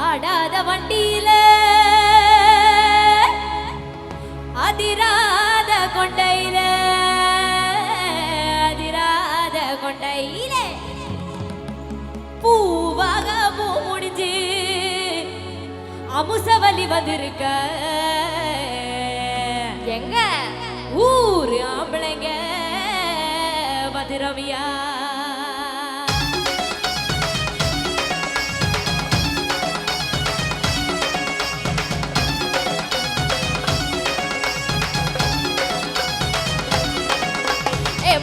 ஆடாத வண்டியில அதிராத கொண்டையில அதிராத கொண்டையில பூவாக பூ முடிஞ்சு அமுசவலி வந்திருக்க எங்க ஊரு ஆம்பளைங்க மதுரவியா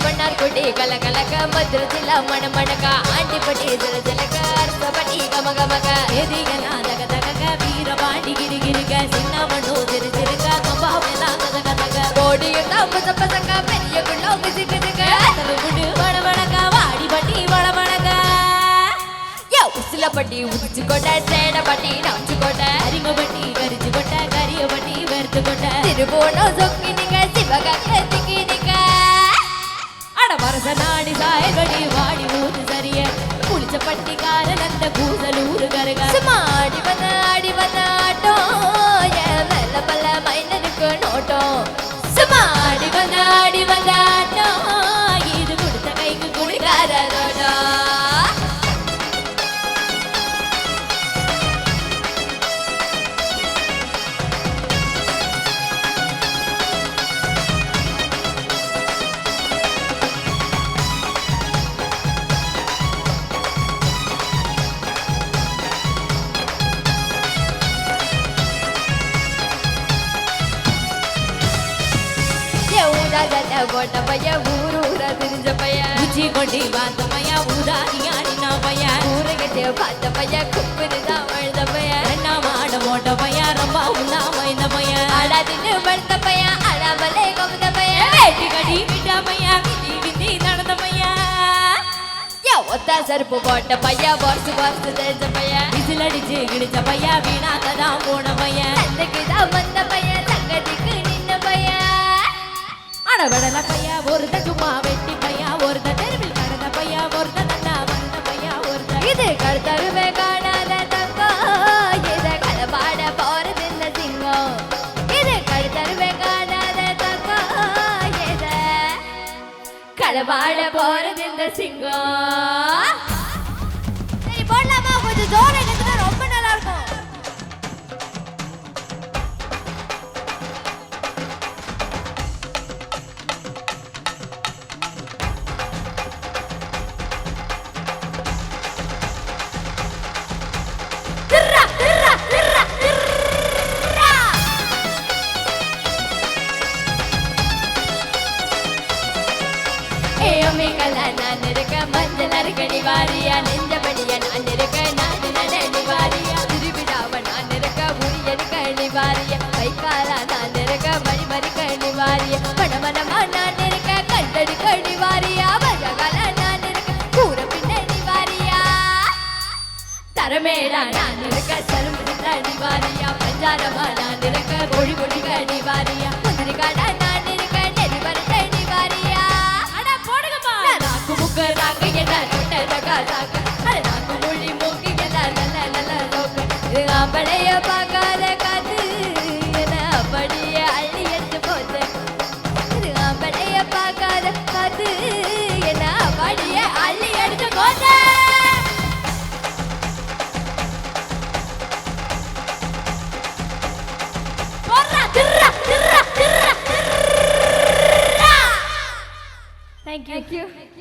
மன்னார்குடி கலகலக மதுரை ஜில்லா மணமணக்க ஆண்டிப்பட்டி ஜலஜலக அரசப்பட்டி கமகமக எதிகனா தக தகக வீரபாண்டி கிரிகிரிக சின்னமண்ணு சிறுசிறுக கம்பாவெல்லாம் கதக தக கோடியும் தப்பு தப்பசங்க பெரிய குள்ளோ கிசிகிசிக தலுகுடு வடவடக வாடிப்பட்டி வடவடக உசிலப்பட்டி உதிச்சு கொண்ட சேடப்பட்டி நாச்சு கொண்ட அரிங்கப்பட்டி கரிச்சு கொண்ட கரியப்பட்டி வெறுத்து கொண்ட திருவோணம் சொக்கி நிக சிவகங்க திக்கி நிக வரசனாடி சாயகடி வாடி ஊத்து சரிய குளிச்ச பட்டிக்காரன் அந்த கூசலூரு கருக சும்மாடி வந்த ஆட்டம் என் மேல பல்ல மைனனுக்கு நோட்டம் சும்மாடி வந்த ஆட்டம் இது கொடுத்த கைக்கு குடிக்கார நோட்டம் போட்ட பைய ஊரூர திரிஞ்ச பைய உச்சி கொண்டி பார்த்த பைய ஊதாரியாடின பைய ஊரகத்தை பார்த்த பைய குப்பிருதான் வாழ்ந்த பைய என்ன மாட போட்ட பைய ரொம்ப உள்ளாம இந்த பைய அடாதின்னு படுத்த பைய அடாமலே கவுந்த பைய வேட்டி கடி விட்ட பைய விதி விதி நடந்த பைய ஒத்த செருப்பு போட்ட பைய வருஷம் தெரிஞ்ச பைய விசில் அடிச்சு கிழிச்ச பைய வீணாக்கதான் போன பைய அதுக்குதான் வந்த பைய தங்கதிக்கு நின்ன பைய அடவடல பையா ஒருத்த சும்மா வெட்டி பையா ஒருத்த தெருவில் கடந்த பையா ஒருத்த நன்னா வந்த பையா ஒருத்த இது கருத்தருவே காணாத தங்கம் இத களபாட போறது இந்த சிங்கம் இது கருத்தருவே காணாத தங்கம் இத களபாட போறது இந்த சிங்கம் சரி போடலாமா கொஞ்சம் ஜோர எடுத்துட்டா ரொம்ப நல்லா இருக்கும் நான் இருக்க மஞ்சள் அருகடி வாரியா நெஞ்சபடியா நான் இருக்க நான் நடனி வாரியா திருவிழாவ நான் இருக்க உரியடுக்க அணிவாரிய வைக்காலா நான் இருக்க மணிமறிக்க அணிவாரிய மணமனமா நான் இருக்க கண்டடிக்க அணிவாரியா வயகால நான் இருக்க கூற பின்ன அணிவாரியா தரமேடா நான் இருக்க சரும்பிட்ட அணிவாரியா பஞ்சாரமா நான் இருக்க மொழி மொழிக அணிவாரியா முதிரிகாடா நான் இருக்க நெறிவரட்ட அணிவாரியா ராக்கு என்ன ரகா ராக்கு அட நாக்கு மொழி மூக்கி நல்ல லோக்கு ஆம்பளைய பார்க்காத காத்து என்ன அப்படியே அள்ளி எடுத்து போது இது ஆம்பளைய பார்க்காத காத்து என்ன அப்படியே அள்ளி எடுத்து போது Thank you.